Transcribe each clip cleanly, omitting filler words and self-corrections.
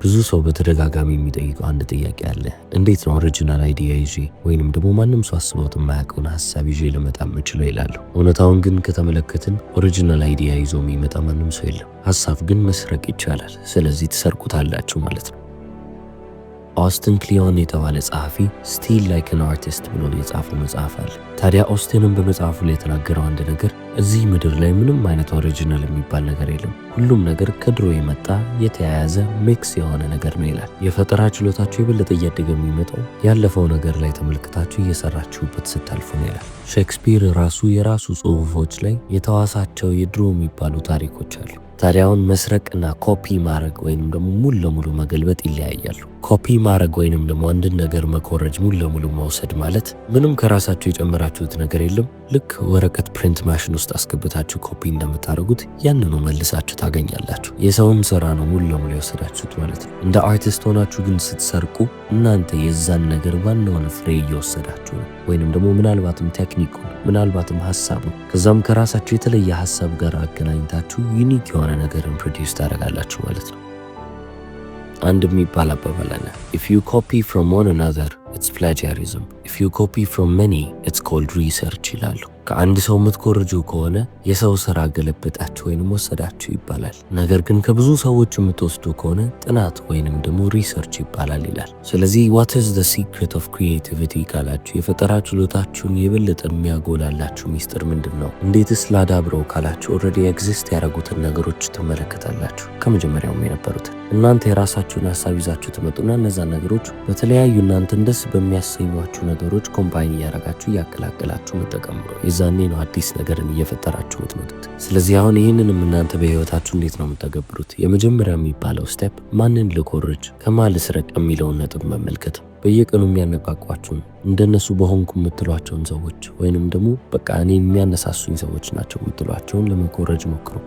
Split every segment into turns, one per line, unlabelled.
ብዙ ሰው በተደጋጋሚ የሚጠይቀው አንድ ጥያቄ አለ። እንዴት ነው ኦሪጂናል አይዲያ ይዤ ወይንም ደግሞ ማንም ሰው አስቦት የማያውቀውን ሀሳብ ይዤ ልመጣ የምችለው ይላሉ። እውነታውን ግን ከተመለከትን ኦሪጂናል አይዲያ ይዞ የሚመጣ ማንም ሰው የለም። ሀሳብ ግን መስረቅ ይቻላል። ስለዚህ ትሰርቁታላችሁ ማለት ነው። ኦስቲን ክሊዮን የተባለ ጸሐፊ ስቲል ላይክ አን አርቲስት ብሎ የጻፈው መጽሐፍ አለ። ታዲያ ኦስቲንም በመጽሐፉ ላይ የተናገረው አንድ ነገር እዚህ ምድር ላይ ምንም አይነት ኦሪጂናል የሚባል ነገር የለም፣ ሁሉም ነገር ከድሮ የመጣ የተያያዘ ሚክስ የሆነ ነገር ነው ይላል። የፈጠራ ችሎታችሁ የበለጠ እያደገ የሚመጣው ያለፈው ነገር ላይ ተመልክታችሁ እየሰራችሁበት ስታልፉ ነው ይላል። ሼክስፒር ራሱ የራሱ ጽሑፎች ላይ የተዋሳቸው የድሮ የሚባሉ ታሪኮች አሉ። ታዲያውን መስረቅና ኮፒ ማድረግ ወይንም ደግሞ ሙሉ ለሙሉ መገልበጥ ይለያያሉ። ኮፒ ማድረግ ወይንም ደግሞ አንድን ነገር መኮረጅ ሙሉ ለሙሉ መውሰድ ማለት ምንም ከራሳችሁ የጨመራችሁት ነገር የለም። ልክ ወረቀት ፕሪንት ማሽን ውስጥ አስገብታችሁ ኮፒ እንደምታደርጉት ያንኑ መልሳችሁ ታገኛላችሁ። የሰውን ስራ ነው ሙሉ ለሙሉ የወሰዳችሁት ማለት ነው። እንደ አርቲስት ሆናችሁ ግን ስትሰርቁ እናንተ የዛን ነገር ዋናውን ፍሬ እየወሰዳችሁ ነው። ወይንም ደግሞ ምናልባትም ቴክኒኩን ምናልባትም ሀሳቡን ከዛም ከራሳችሁ የተለየ ሀሳብ ጋር አገናኝታችሁ ዩኒክ የሆነ ነገርን ፕሮዲውስ ታደርጋላችሁ ማለት ነው። አንድ የሚባል አባባል አለ። if you copy from one another it's plagiarism, if you copy from many it's called research ይላሉ። ከአንድ ሰው የምትኮርጁ ከሆነ የሰው ስራ ገለበጣችሁ ወይንም ወሰዳችሁ ይባላል። ነገር ግን ከብዙ ሰዎች የምትወስዱ ከሆነ ጥናት ወይንም ደግሞ ሪሰርች ይባላል ይላል። ስለዚህ what is the secret of creativity ካላችሁ የፈጠራ ችሎታችሁን የበለጠ የሚያጎላላችሁ ሚስጥር ምንድን ነው? እንዴትስ ላዳብረው ካላችሁ ኦልሬዲ ኤግዚስት ያደረጉትን ነገሮች ትመለከታላችሁ። ከመጀመሪያውም የነበሩትን እናንተ የራሳችሁን ሀሳብ ይዛችሁ ትመጡና እነዛን ነገሮች በተለያዩ እናንተን ደስ በሚያሰኟችሁ ነገሮች ኮምባይን እያደረጋችሁ እያቀላቀላችሁ መጠቀም ነው። የዛኔ ነው አዲስ ነገርን እየፈጠራችሁ የምትመጡት። ስለዚህ አሁን ይህንንም እናንተ በህይወታችሁ እንዴት ነው የምትተገብሩት? የመጀመሪያ የሚባለው ስቴፕ ማንን ልኮርጅ ከማን ልስረቅ የሚለውን ነጥብ መመልከት። በየቀኑ የሚያነቃቋችሁን እንደነሱ በሆንኩ የምትሏቸውን ሰዎች ወይንም ደግሞ በቃ እኔ የሚያነሳሱኝ ሰዎች ናቸው የምትሏቸውን ለመኮረጅ ሞክሩ።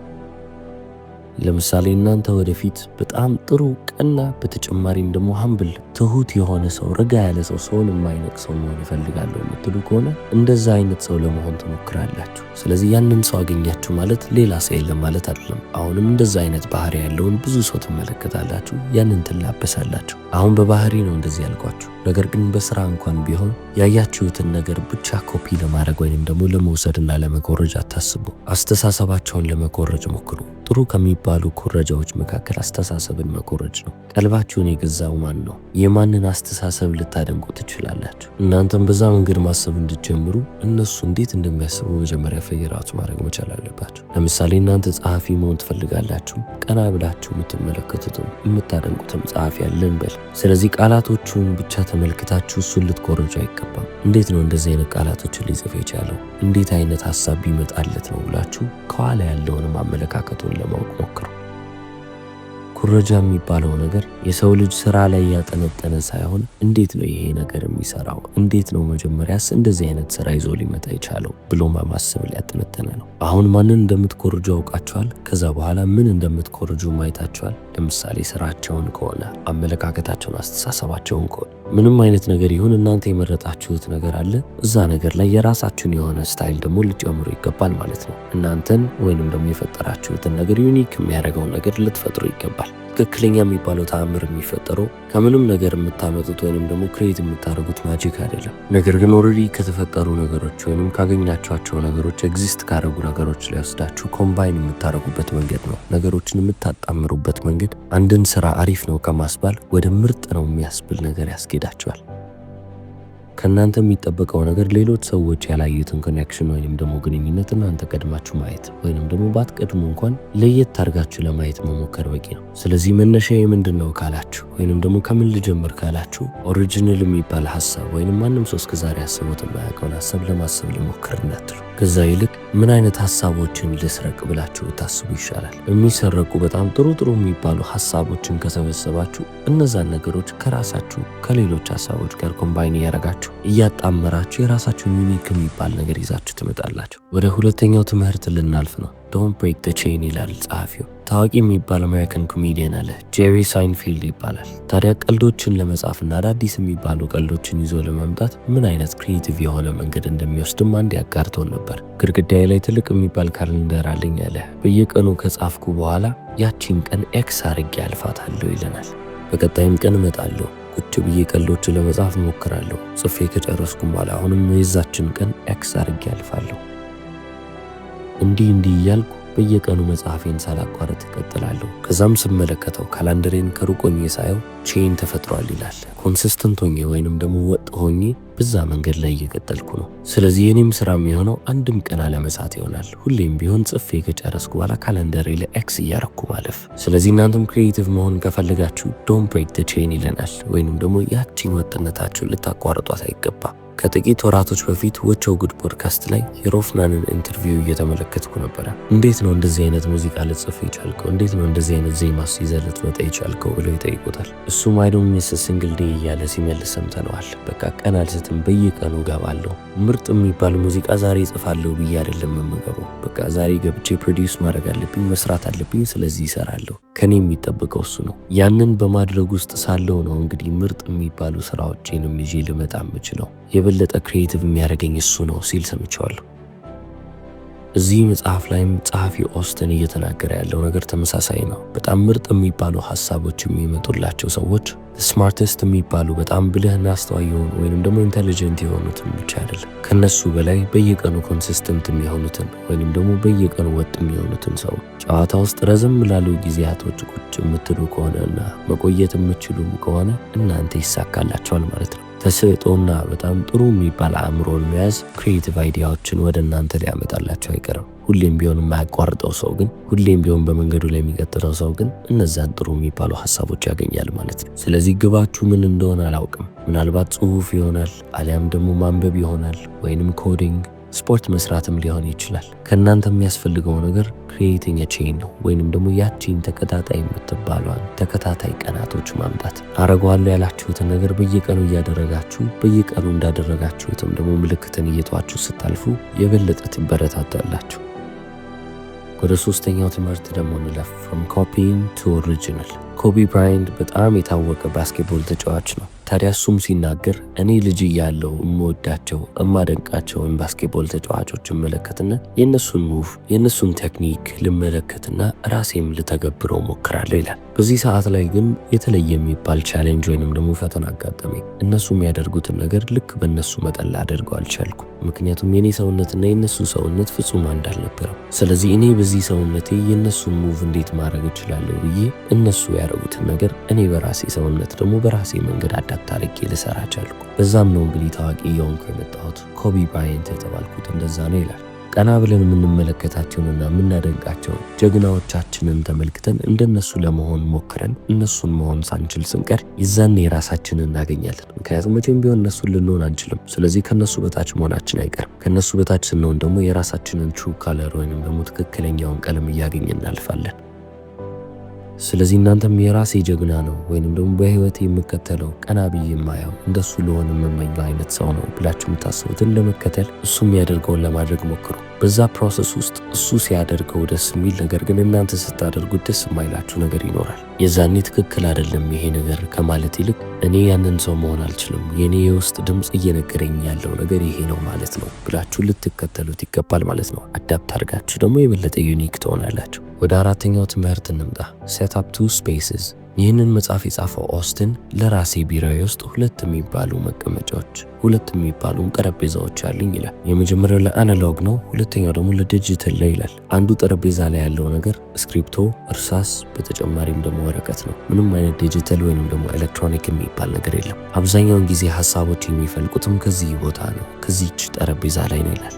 ለምሳሌ እናንተ ወደፊት በጣም ጥሩ ቀና፣ በተጨማሪም ደግሞ ሀምብል ትሁት የሆነ ሰው፣ ረጋ ያለ ሰው፣ ሰውን የማይነቅ ሰው መሆን እፈልጋለሁ የምትሉ ከሆነ እንደዛ አይነት ሰው ለመሆን ትሞክራላችሁ። ስለዚህ ያንን ሰው አገኛችሁ ማለት ሌላ ሰው የለም ማለት አይደለም። አሁንም እንደዛ አይነት ባህሪ ያለውን ብዙ ሰው ትመለከታላችሁ፣ ያንን ትላበሳላችሁ። አሁን በባህሪ ነው እንደዚህ ያልኳችሁ። ነገር ግን በስራ እንኳን ቢሆን ያያችሁትን ነገር ብቻ ኮፒ ለማድረግ ወይንም ደግሞ ለመውሰድና ለመኮረጅ አታስቡ። አስተሳሰባቸውን ለመኮረጅ ሞክሩ። ጥሩ ከሚባሉ ኩረጃዎች መካከል አስተሳሰብን መኮረጅ ነው። ቀልባችሁን የገዛው ማን ነው? የማንን አስተሳሰብ ልታደንቁ ትችላላችሁ? እናንተም በዛ መንገድ ማሰብ እንድትጀምሩ እነሱ እንዴት እንደሚያስቡ መጀመሪያ ፈየራቱ ማድረግ መቻል አለባችሁ። ለምሳሌ እናንተ ጸሐፊ መሆን ትፈልጋላችሁ። ቀና ብላችሁ የምትመለከቱትም የምታደንቁትም ጸሐፊ ያለን በል። ስለዚህ ቃላቶቹን ብቻ ተመልክታችሁ እሱን ልትኮረጁ አይገባም። እንዴት ነው እንደዚህ አይነት ቃላቶችን ሊጽፍ የቻለው? እንዴት አይነት ሀሳብ ቢመጣለት ነው ብላችሁ ከኋላ ያለውንም አመለካከቱን ለማወቅ ሞክሩ። ኩረጃ የሚባለው ነገር የሰው ልጅ ስራ ላይ ያጠነጠነ ሳይሆን እንዴት ነው ይሄ ነገር የሚሰራው፣ እንዴት ነው መጀመሪያስ እንደዚህ አይነት ስራ ይዞ ሊመጣ የቻለው ብሎ ማሰብ ላይ ያጠነጠነ ነው። አሁን ማንን እንደምትኮርጁ አውቃችኋል። ከዛ በኋላ ምን እንደምትኮርጁ ማየታችኋል። ለምሳሌ ስራቸውን ከሆነ አመለካከታቸውን፣ አስተሳሰባቸውን ከሆነ ምንም አይነት ነገር ይሁን እናንተ የመረጣችሁት ነገር አለ። እዛ ነገር ላይ የራሳችሁን የሆነ ስታይል ደግሞ ልትጨምሩ ይገባል ማለት ነው። እናንተን ወይንም ደግሞ የፈጠራችሁትን ነገር ዩኒክ የሚያደርገውን ነገር ልትፈጥሩ ይገባል። ትክክለኛ የሚባለው ተአምር የሚፈጠረው ከምንም ነገር የምታመጡት ወይንም ደግሞ ክሬት የምታደርጉት ማጂክ አይደለም። ነገር ግን ኦልሬዲ ከተፈጠሩ ነገሮች ወይንም ካገኛችኋቸው ነገሮች ኤግዚስት ካደረጉ ነገሮች ላይ ወስዳችሁ ኮምባይን የምታደርጉበት መንገድ ነው። ነገሮችን የምታጣምሩበት መንገድ አንድን ስራ አሪፍ ነው ከማስባል ወደ ምርጥ ነው የሚያስብል ነገር ያስኬዳችኋል። ከእናንተ የሚጠበቀው ነገር ሌሎች ሰዎች ያላዩትን ኮኔክሽን ወይንም ደግሞ ግንኙነት እናንተ ቀድማችሁ ማየት ወይንም ደግሞ ባትቀድሙ እንኳን ለየት አድርጋችሁ ለማየት መሞከር በቂ ነው። ስለዚህ መነሻዬ ምንድን ነው ካላችሁ ወይንም ደግሞ ከምን ልጀምር ካላችሁ ኦሪጂናል የሚባል ሀሳብ ወይንም ማንም ሰው እስከዛሬ ያሰቡት የማያውቀውን ሀሳብ ለማሰብ ልሞክር እንዳትሉ። ከዛ ይልቅ ምን አይነት ሀሳቦችን ልስረቅ ብላችሁ ታስቡ ይሻላል። የሚሰረቁ በጣም ጥሩ ጥሩ የሚባሉ ሀሳቦችን ከሰበሰባችሁ እነዛን ነገሮች ከራሳችሁ ከሌሎች ሀሳቦች ጋር ኮምባይን እያደረጋችሁ እያጣመራችሁ የራሳችሁን ዩኒክ የሚባል ነገር ይዛችሁ ትመጣላችሁ። ወደ ሁለተኛው ትምህርት ልናልፍ ነው። ዶንት ብሬክ ዘ ቼን ይላል ጸሐፊው። ታዋቂ የሚባል አሜሪካን ኮሜዲያን አለ፣ ጄሪ ሳይንፊልድ ይባላል። ታዲያ ቀልዶችን ለመጻፍና አዳዲስ የሚባሉ ቀልዶችን ይዞ ለመምጣት ምን አይነት ክሪኤቲቭ የሆነ መንገድ እንደሚወስድም አንድ ያጋርተውን ነበር። ግድግዳዬ ላይ ትልቅ የሚባል ካሌንደር አለኝ አለ። በየቀኑ ከጻፍኩ በኋላ ያቺን ቀን ኤክስ አርጌ አልፋታለሁ ይለናል። በቀጣይም ቀን እመጣለሁ። ቁጭ ብዬ ቀልዶችን ለመጻፍ እሞክራለሁ። ጽፌ ከጨረስኩም በኋላ አሁንም የዛችን ቀን ኤክስ አድርጌ አልፋለሁ። እንዲህ እያልኩ በየቀኑ መጽሐፌን ሳላቋረጥ እቀጥላለሁ። ከዛም ስመለከተው ካላንደሬን ከሩቅ ሆኜ ሳየው ቼን ተፈጥሯል ይላል። ኮንሲስተንት ሆኜ ወይንም ደግሞ ወጥ ሆኜ በዛ መንገድ ላይ እየቀጠልኩ ነው። ስለዚህ የኔም ስራ የሚሆነው አንድም ቀን አለመሳት ይሆናል። ሁሌም ቢሆን ጽፌ ከጨረስኩ በኋላ ካላንደሬ ላይ ኤክስ እያረኩ ማለፍ። ስለዚህ እናንተም ክሪኤቲቭ መሆን ከፈለጋችሁ ዶንት ብሬክ ዘ ቼን ይለናል። ወይንም ደግሞ ያቺን ወጥነታችሁን ልታቋርጧት አይገባም። ከጥቂት ወራቶች በፊት ወቸው ጉድ ፖድካስት ላይ የሮፍናንን ኢንተርቪው እየተመለከትኩ ነበረ። እንዴት ነው እንደዚህ አይነት ሙዚቃ ልጽፍ የቻልከው? እንዴት ነው እንደዚህ አይነት ዜማስ ይዘህ ልትመጣ የቻልከው ብለው ይጠይቁታል። እሱም አይ ዶንት ሚስ አ ሲንግል ዴይ እያለ ሲመልስ ሰምተነዋል። በቃ ቀን አልስትም፣ በየቀኑ ገባለሁ። ምርጥ የሚባል ሙዚቃ ዛሬ እጽፋለሁ ብዬ አይደለም የምገባው። በቃ ዛሬ ገብቼ ፕሮዲውስ ማድረግ አለብኝ፣ መስራት አለብኝ። ስለዚህ ይሰራለሁ። ከኔ የሚጠብቀው እሱ ነው። ያንን በማድረግ ውስጥ ሳለው ነው እንግዲህ ምርጥ የሚባሉ ስራዎቼንም ይዤ ልመጣ የምችለው። የበለጠ ክሪኤቲቭ የሚያደርገኝ እሱ ነው ሲል ሰምቼዋለሁ። እዚህ መጽሐፍ ላይም ጸሐፊ ኦስተን እየተናገረ ያለው ነገር ተመሳሳይ ነው። በጣም ምርጥ የሚባሉ ሀሳቦች የሚመጡላቸው ሰዎች ስማርተስት የሚባሉ በጣም ብልህና አስተዋይ የሆኑ ወይንም ደግሞ ኢንቴሊጀንት የሆኑትን ብቻ አይደለም፣ ከነሱ በላይ በየቀኑ ኮንሲስተንት የሚሆኑትን ወይንም ደግሞ በየቀኑ ወጥ የሚሆኑትን ሰው ጨዋታ ውስጥ ረዘም ላሉ ጊዜያቶች ቁጭ የምትሉ ከሆነና መቆየት የምትችሉ ከሆነ እናንተ ይሳካላቸዋል ማለት ነው። ተሰጥኦና በጣም ጥሩ የሚባል አእምሮን መያዝ ክሪኤቲቭ አይዲያዎችን ወደ እናንተ ሊያመጣላቸው አይቀርም። ሁሌም ቢሆን የማያቋርጠው ሰው ግን፣ ሁሌም ቢሆን በመንገዱ ላይ የሚቀጥለው ሰው ግን እነዛን ጥሩ የሚባሉ ሀሳቦች ያገኛል ማለት ነው። ስለዚህ ግባችሁ ምን እንደሆነ አላውቅም። ምናልባት ጽሁፍ ይሆናል፣ አሊያም ደግሞ ማንበብ ይሆናል፣ ወይንም ኮዲንግ፣ ስፖርት መስራትም ሊሆን ይችላል። ከእናንተ የሚያስፈልገው ነገር ክሪኤቲንግ ቼን ነው፣ ወይንም ደግሞ ያቺን ተከታታይ የምትባሏን ተከታታይ ቀናቶች ማምጣት። አረገዋለሁ ያላችሁትን ነገር በየቀኑ እያደረጋችሁ በየቀኑ እንዳደረጋችሁትም ደግሞ ምልክትን እየተዋችሁ ስታልፉ የበለጠ ትበረታታላችሁ። ወደ ሶስተኛው ትምህርት ደግሞ እንለፍ። ፍሮም ኮፒንግ ቱ ኦሪጂናል። ኮቢ ብራይንት በጣም የታወቀ ባስኬትቦል ተጫዋች ነው። ታዲያ እሱም ሲናገር እኔ ልጅ እያለሁ እምወዳቸው እማደንቃቸውን ባስኬትቦል ተጫዋቾች እመለከትና የእነሱን ሙቭ የእነሱን ቴክኒክ ልመለከትና ራሴም ልተገብረው ሞክራለሁ ይላል። በዚህ ሰዓት ላይ ግን የተለየ የሚባል ቻሌንጅ ወይንም ደግሞ ፈተና አጋጠመኝ። እነሱ የሚያደርጉትን ነገር ልክ በእነሱ መጠን ላደርገው አልቻልኩም። ምክንያቱም የኔ ሰውነትና የእነሱ ሰውነት ፍጹም አንድ አልነበረም። ስለዚህ እኔ በዚህ ሰውነቴ የእነሱን ሙቭ እንዴት ማድረግ እችላለሁ ብዬ እነሱ ያደረጉትን ነገር እኔ በራሴ ሰውነት ደግሞ በራሴ መንገድ አዳፕት ልሰራ ቻልኩ። በዛም ነው እንግዲህ ታዋቂ የሆንኩ የመጣሁት። ኮቢ ብራይንት የተባልኩት እንደዛ ነው ይላል። ቀና ብለን የምንመለከታቸውንና የምናደንቃቸውን ጀግናዎቻችንን ተመልክተን እንደነሱ ለመሆን ሞክረን እነሱን መሆን ሳንችል ስንቀር ይዛኔ የራሳችንን እናገኛለን። ምክንያቱም መቼም ቢሆን እነሱን ልንሆን አንችልም። ስለዚህ ከነሱ በታች መሆናችን አይቀርም። ከነሱ በታች ስንሆን ደግሞ የራሳችንን ትሩ ካለር ወይንም ደግሞ ትክክለኛውን ቀለም እያገኘን እናልፋለን። ስለዚህ እናንተም የራሴ ጀግና ነው ወይንም ደግሞ በህይወቴ የምከተለው ቀና ብዬ የማየው እንደሱ ለሆነ የምመኘው አይነት ሰው ነው ብላችሁ የምታስቡትን ለመከተል እሱ የሚያደርገውን ለማድረግ ሞክሩ። በዛ ፕሮሰስ ውስጥ እሱ ሲያደርገው ደስ የሚል ነገር ግን እናንተ ስታደርጉት ደስ የማይላችሁ ነገር ይኖራል። የዛኔ ትክክል አይደለም ይሄ ነገር ከማለት ይልቅ እኔ ያንን ሰው መሆን አልችልም፣ የኔ የውስጥ ድምፅ እየነገረኝ ያለው ነገር ይሄ ነው ማለት ነው ብላችሁ ልትከተሉት ይገባል ማለት ነው። አዳፕት አድርጋችሁ ደግሞ የበለጠ ዩኒክ ትሆናላችሁ። ወደ አራተኛው ትምህርት እንምጣ። ሴት አፕ ቱ ስፔስስ። ይህንን መጽሐፍ የጻፈው ኦስትን ለራሴ ቢሮዬ ውስጥ ሁለት የሚባሉ መቀመጫዎች፣ ሁለት የሚባሉ ጠረጴዛዎች አሉኝ ይላል። የመጀመሪያው ለአናሎግ ነው፣ ሁለተኛው ደግሞ ለዲጂታል ነው ይላል። አንዱ ጠረጴዛ ላይ ያለው ነገር ስክሪፕቶ፣ እርሳስ፣ በተጨማሪም ደግሞ ወረቀት ነው። ምንም አይነት ዲጂታል ወይንም ደግሞ ኤሌክትሮኒክ የሚባል ነገር የለም። አብዛኛውን ጊዜ ሀሳቦች የሚፈልቁትም ከዚህ ቦታ ነው፣ ከዚች ጠረጴዛ ላይ ነው ይላል።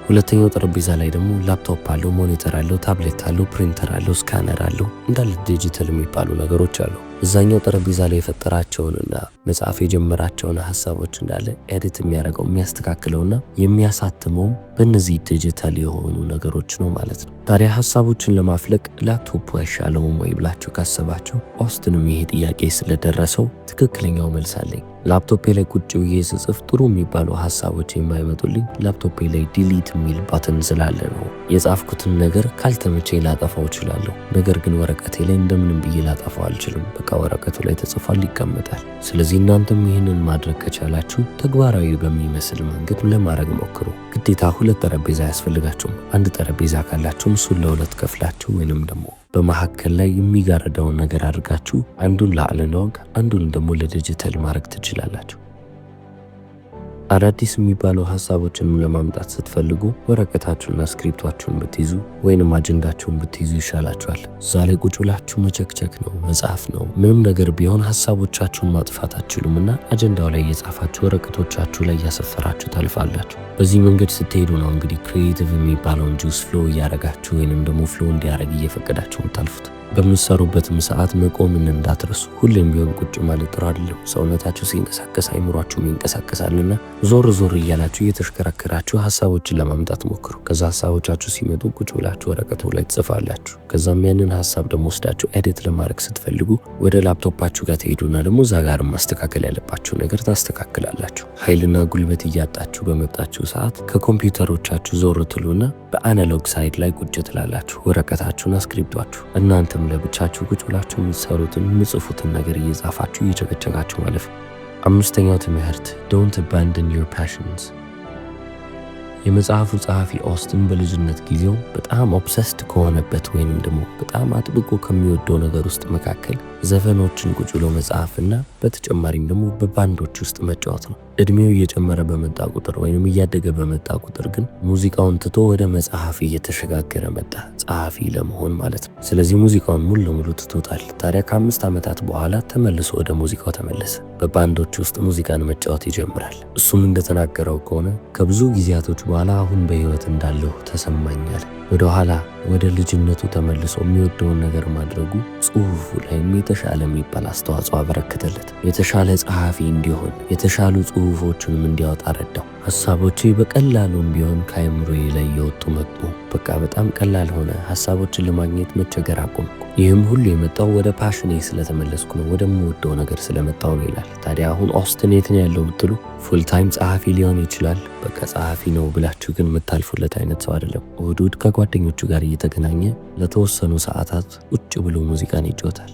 ሁለተኛው ጠረጴዛ ላይ ደግሞ ላፕቶፕ አለው፣ ሞኒተር አለው፣ ታብሌት አለው፣ ፕሪንተር አለው፣ ስካነር አለው፣ እንዳለ ዲጂታል የሚባሉ ነገሮች አሉ። እዛኛው ጠረጴዛ ላይ የፈጠራቸውንና መጽሐፍ የጀመራቸውን ሀሳቦች እንዳለ ኤዲት የሚያደርገው የሚያስተካክለውና የሚያሳትመው በእነዚህ ዲጂታል የሆኑ ነገሮች ነው ማለት ነው። ታዲያ ሀሳቦችን ለማፍለቅ ላፕቶፕ አይሻለውም ወይ ብላችሁ ካሰባችሁ ኦስትንም ይሄ ጥያቄ ስለደረሰው ትክክለኛው መልስ አለኝ። ላፕቶፔ ላይ ቁጭ ብዬ ስጽፍ ጥሩ የሚባሉ ሀሳቦች የማይመጡልኝ ላፕቶፔ ላይ ዲሊት የሚል ባትን ስላለ ነው። የጻፍኩትን ነገር ካልተመቸኝ ላጠፋው እችላለሁ። ነገር ግን ወረቀቴ ላይ እንደምንም ብዬ ላጠፋው አልችልም። በቃ ወረቀቱ ላይ ተጽፏል፣ ይቀመጣል። ስለዚህ እናንተም ይህንን ማድረግ ከቻላችሁ ተግባራዊ በሚመስል መንገድ ለማድረግ ሞክሩ። ግዴታ ሁለት ጠረጴዛ አያስፈልጋችሁም። አንድ ጠረጴዛ ካላችሁም እሱን ለሁለት ከፍላችሁ ወይንም ደግሞ በመካከል ላይ የሚጋረደውን ነገር አድርጋችሁ አንዱን ለአናሎግ አንዱን ደግሞ ለዲጂታል ማድረግ ትችላላችሁ። አዳዲስ የሚባሉ ሐሳቦችን ለማምጣት ስትፈልጉ ወረቀታችሁንና ስክሪፕታችሁን ብትይዙ ወይንም አጀንዳችሁን ብትይዙ ይሻላችኋል። እዛ ላይ ቁጭ ብላችሁ መቸክቸክ ነው፣ መጻፍ ነው። ምንም ነገር ቢሆን ሐሳቦቻችሁን ማጥፋት አትችሉምና አጀንዳው ላይ እየጻፋችሁ ወረቀቶቻችሁ ላይ እያሰፈራችሁ ታልፋላችሁ። በዚህ መንገድ ስትሄዱ ነው እንግዲህ ክሪኤቲቭ የሚባለውን ጁስ ፍሎ እያደረጋችሁ ወይንም ደግሞ ፍሎ እንዲያደርግ እየፈቀዳችሁ የምታልፉት። በምትሰሩበትም ሰዓት መቆምን እንዳትረሱ። ሁሌም ቢሆን ቁጭ ማለት ጥሩ አይደለም። ሰውነታችሁ ሲንቀሳቀስ አይምሯችሁም ይንቀሳቀሳልና ዞር ዞር እያላችሁ እየተሽከረከራችሁ ሐሳቦችን ለማምጣት ሞክሩ። ከዛ ሐሳቦቻችሁ ሲመጡ ቁጭ ብላችሁ ወረቀቱ ላይ ትጽፋላችሁ። ከዛም ያንን ሐሳብ ደግሞ ወስዳችሁ ኤዲት ለማድረግ ስትፈልጉ ወደ ላፕቶፓችሁ ጋር ትሄዱና ደግሞ እዛ ጋር ማስተካከል ያለባችሁ ነገር ታስተካክላላችሁ። ኃይልና ጉልበት እያጣችሁ በመጣችሁ ሰዓት ከኮምፒውተሮቻችሁ ዞር ትሉና በአናሎግ ሳይድ ላይ ቁጭ ትላላችሁ። ወረቀታችሁና ስክሪፕቷችሁ እናንተም ለብቻችሁ ቁጭ ብላችሁ የምትሰሩትን የምጽፉትን ነገር እየጻፋችሁ እየቸከቸካችሁ ማለፍ። አምስተኛው ትምህርት ዶንት አባንደን ዮር ፓሽንስ። የመጽሐፉ ጸሐፊ ኦስትን በልጅነት ጊዜው በጣም ኦብሰስድ ከሆነበት ወይንም ደግሞ በጣም አጥብቆ ከሚወደው ነገር ውስጥ መካከል ዘፈኖችን ቁጭ ብሎ መጽሐፍና በተጨማሪም ደግሞ በባንዶች ውስጥ መጫወት ነው። እድሜው እየጨመረ በመጣ ቁጥር ወይንም እያደገ በመጣ ቁጥር ግን ሙዚቃውን ትቶ ወደ መጽሐፍ እየተሸጋገረ መጣ፣ ጸሐፊ ለመሆን ማለት ነው። ስለዚህ ሙዚቃውን ሙሉ ለሙሉ ትቶታል። ታዲያ ከ5 ዓመታት በኋላ ተመልሶ ወደ ሙዚቃው ተመለሰ። በባንዶች ውስጥ ሙዚቃን መጫወት ይጀምራል። እሱም እንደተናገረው ከሆነ ከብዙ ጊዜያቶች በኋላ አሁን በህይወት እንዳለሁ ተሰማኛል። ወደ ኋላ ወደ ልጅነቱ ተመልሶ የሚወደውን ነገር ማድረጉ ጽሁፉ ላይም የተሻለ የሚባል አስተዋጽኦ አበረከተለት። የተሻለ ጸሐፊ እንዲሆን የተሻሉ ጽሁፎችንም እንዲያወጣ ረዳው። ሐሳቦቼ በቀላሉም ቢሆን ከአእምሮዬ ላይ እየወጡ መጡ። በቃ በጣም ቀላል ሆነ። ሐሳቦችን ለማግኘት መቸገር አቆምኩ። ይህም ሁሉ የመጣው ወደ ፓሽኔ ስለተመለስኩ ነው፣ ወደምወደው ነገር ስለመጣው ነው ይላል። ታዲያ አሁን ኦስትን የት ነው ያለው ብትሉ ፉል ታይም ጸሐፊ ሊሆን ይችላል። በቃ ጸሐፊ ነው ብላችሁ ግን የምታልፉለት አይነት ሰው አይደለም። እሑድ እሑድ ከጓደኞቹ ጋር እየተገናኘ ለተወሰኑ ሰዓታት ቁጭ ብሎ ሙዚቃን ይጫወታል።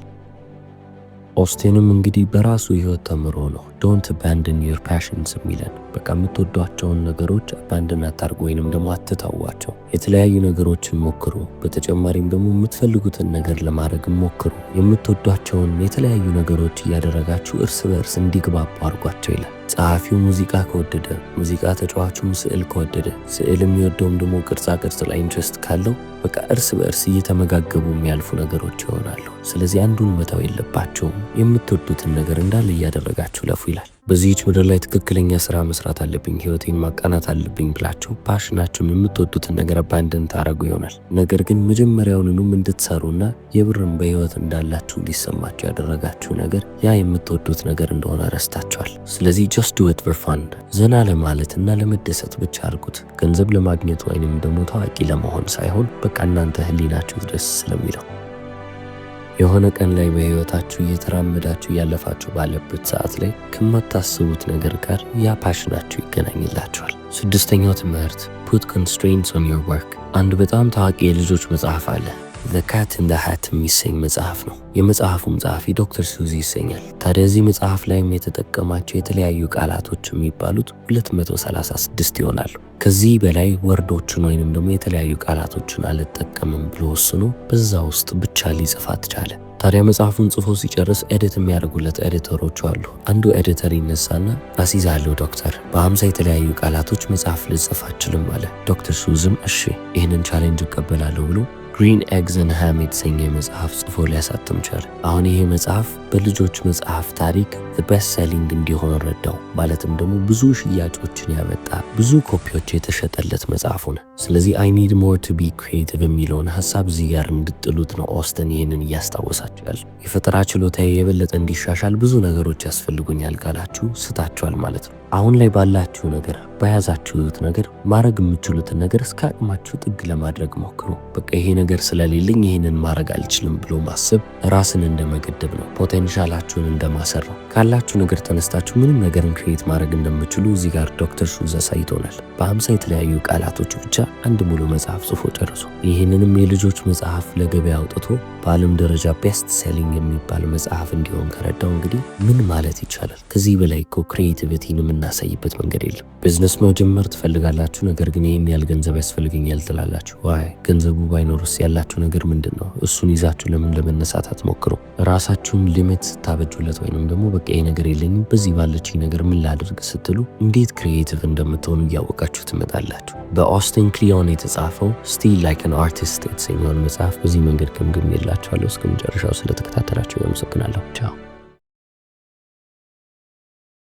ኦስቲንም እንግዲህ በራሱ ህይወት ተምሮ ነው ዶንት አባንደን ዮር ፓሽንስ የሚለን። በቃ የምትወዷቸውን ነገሮች አባንደን አታርጉ ወይንም ደግሞ አትተዋቸው። የተለያዩ ነገሮችን ሞክሩ። በተጨማሪም ደግሞ የምትፈልጉትን ነገር ለማድረግ ሞክሩ። የምትወዷቸውን የተለያዩ ነገሮች እያደረጋችሁ እርስ በእርስ እንዲግባቡ አድርጓቸው ይላል። ጸሐፊው ሙዚቃ ከወደደ፣ ሙዚቃ ተጫዋቹም ስዕል ከወደደ፣ ስዕል የሚወደውም ደግሞ ቅርጻ ቅርጽ ላይ ኢንትረስት ካለው በቃ እርስ በእርስ እየተመጋገቡ የሚያልፉ ነገሮች ይሆናሉ። ስለዚህ አንዱን መተው የለባቸውም። የምትወዱትን ነገር እንዳለ እያደረጋችሁ ለፉ ይላል። በዚህች ምድር ላይ ትክክለኛ ስራ መስራት አለብኝ፣ ህይወቴን ማቃናት አለብኝ ብላችሁ ፓሽናችሁን የምትወዱትን ነገር አባንደን ታረጉ ይሆናል። ነገር ግን መጀመሪያውንም እንድትሰሩና የብርም በህይወት እንዳላችሁ እንዲሰማችሁ ያደረጋችሁ ነገር ያ የምትወዱት ነገር እንደሆነ ረስታችኋል። ስለዚህ just do it for fun። ዘና ለማለትና ለመደሰት ብቻ አድርጉት። ገንዘብ ለማግኘት ወይንም ደግሞ ታዋቂ ለመሆን ሳይሆን በቃ እናንተ ህሊናችሁ ደስ ስለሚለው። የሆነ ቀን ላይ በህይወታችሁ እየተራመዳችሁ ያለፋችሁ ባለበት ሰዓት ላይ ከማታስቡት ነገር ጋር ያ ፓሽናችሁ ይገናኝላችኋል። ስድስተኛው ትምህርት put constraints on your work። አንድ በጣም ታዋቂ የልጆች መጽሐፍ አለ። The Cat in the Hat የሚሰኝ መጽሐፍ ነው። የመጽሐፉም ጸሐፊ ዶክተር ሱዚ ይሰኛል። ታዲያ እዚህ መጽሐፍ ላይም የተጠቀማቸው የተለያዩ ቃላቶች የሚባሉት 236 ይሆናሉ። ከዚህ በላይ ወርዶችን ወይንም ደግሞ የተለያዩ ቃላቶችን አልጠቀምም ብሎ ወስኖ በዛ ውስጥ ብቻ ሊጽፋት ቻለ። ታዲያ መጽሐፉን ጽፎ ሲጨርስ ኤዲት የሚያደርጉለት ኤዲተሮቹ አሉ። አንዱ ኤዲተር ይነሳና አሲዛለሁ ዶክተር፣ በ50 የተለያዩ ቃላቶች መጽሐፍ ልጽፍ አልችልም አለ። ዶክተር ሱዝም እሺ ይህንን ቻሌንጅ እቀበላለሁ ብሎ ግሪን ኤግስ ኤንድ ሃም የተሰኘ መጽሐፍ ጽፎ ሊያሳትም ቻለ። አሁን ይሄ መጽሐፍ በልጆች መጽሐፍ ታሪክ ቤስት ሴሊንግ እንዲሆን ረዳው። ማለትም ደግሞ ብዙ ሽያጮችን ያመጣ ብዙ ኮፒዎች የተሸጠለት መጽሐፍ ሆነ። ስለዚህ አይ ኒድ ሞር ቱ ቢ ክሪኤቲቭ የሚለውን ሀሳብ እዚህ ጋር እንድጥሉት ነው ኦስተን ይህንን እያስታወሳችሁ ያለ። የፈጠራ ችሎታዬ የበለጠ እንዲሻሻል ብዙ ነገሮች ያስፈልጉኛል ካላችሁ ስታችኋል ማለት ነው። አሁን ላይ ባላችሁ ነገር በያዛችሁት ነገር ማድረግ የምትችሉትን ነገር እስከ አቅማችሁ ጥግ ለማድረግ ሞክሩ። በቃ ይሄ ነገር ስለሌለኝ ይሄንን ማድረግ አልችልም ብሎ ማሰብ ራስን እንደመገደብ ነው። ፖቴንሻላችሁን እንደማሰር ነው። ካላችሁ ነገር ተነስታችሁ ምንም ነገርን ክሬት ማድረግ እንደምትችሉ እዚህ ጋር ዶክተር ሹዝ አሳይቶናል። በ50 የተለያዩ ቃላቶች ብቻ አንድ ሙሉ መጽሐፍ ጽፎ ጨርሶ ይህንንም የልጆች መጽሐፍ ለገበያ አውጥቶ በዓለም ደረጃ ቤስት ሴሊንግ የሚባል መጽሐፍ እንዲሆን ከረዳው እንግዲህ ምን ማለት ይቻላል? ከዚህ በላይ እኮ ክሪኤቲቪቲን የምናሳይበት መንገድ የለም። ቢዝነስ ቢዝነስ መጀመር ትፈልጋላችሁ፣ ነገር ግን ይህን ያህል ገንዘብ ያስፈልገኛል ትላላችሁ። ዋይ ገንዘቡ ባይኖርስ ያላችሁ ነገር ምንድን ነው? እሱን ይዛችሁ ለምን ለመነሳት አትሞክሩ? ራሳችሁን ሊሚት ስታበጁለት ወይንም ደግሞ በቃ ይሄ ነገር የለኝም በዚህ ባለችኝ ነገር ምን ላድርግ ስትሉ እንዴት ክሪኤቲቭ እንደምትሆኑ እያወቃችሁ ትመጣላችሁ። በኦስቲን ክሊዮን የተጻፈው ስቲል ላይክ አን አርቲስት የተሰኘውን መጽሐፍ በዚህ መንገድ ገምግሜላችኋለሁ። እስከ መጨረሻው ስለተከታተላችሁ አመሰግናለሁ። ቻው።